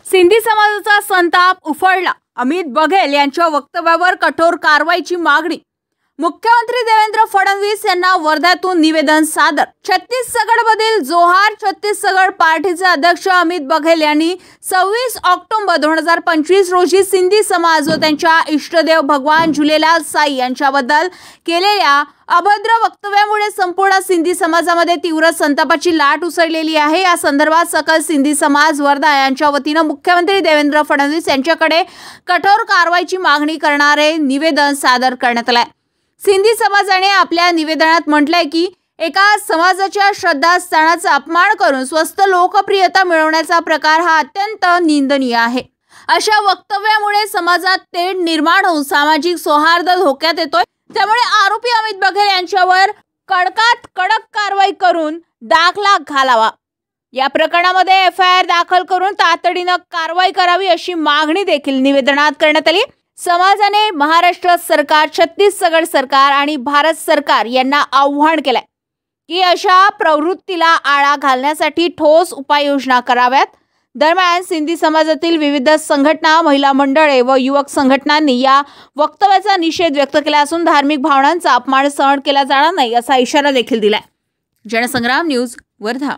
सिंधी समाजाचा संताप उफाळला। अमित बघेल यांच्या वक्तव्यावर कठोर कारवाईची मागणी। मुख्यमंत्री देवेंद्र फडणवीस यांना वर्ध्यातून निवेदन सादर। छत्तीसगडमधील जोहार छत्तीसगड पार्टीचे अध्यक्ष अमित बघेल यांनी 26 ऑक्टोबर 2025 रोजी सिंधी समाज व त्यांच्या इष्टदेव भगवान झुलेलाल साई यांच्याबद्दल केलेल्या अभद्र वक्तव्यामुळे संपूर्ण सिंधी समाजामध्ये तीव्र संतापाची लाट उसळलेली आहे। या संदर्भात सकल सिंधी समाज वर्धा यांच्या वतीने मुख्यमंत्री देवेंद्र फडणवीस यांच्याकडे कठोर कारवाईची मागणी करणारे निवेदन सादर करण्यात आले। सिंधी समाजाने आपल्या निवेदनात म्हटलंय की एका समाजाच्या श्रद्धास्थानाचा अपमान करून स्वस्त लोकप्रियता मिळवण्याचा प्रकार हा अत्यंत निंदनीय आहे। अशा वक्तव्यामुळे समाजात तेढ निर्माण होऊन सामाजिक सौहार्द धोक्यात येतोय। त्यामुळे आरोपी अमित बघेल यांच्यावर कडकात कडक कारवाई करून दाखला घालावा। या प्रकरणामध्ये एफआयआर दाखल करून तातडीने कारवाई करावी अशी मागणी देखील निवेदनात करण्यात आली। समाजाने महाराष्ट्र सरकार, छत्तीसगड सरकार आणि भारत सरकार यांना आव्हान केलंय की अशा प्रवृत्तीला आळा घालण्यासाठी ठोस उपाययोजना कराव्यात। दरम्यान सिंधी समाजातील विविध संघटना, महिला मंडळे व युवक संघटनांनी या वक्तव्याचा निषेध व्यक्त केला असून धार्मिक भावनांचा अपमान सहन केला जाणार नाही असा इशारा देखील दिलाय। जनसंग्राम न्यूज वर्धा।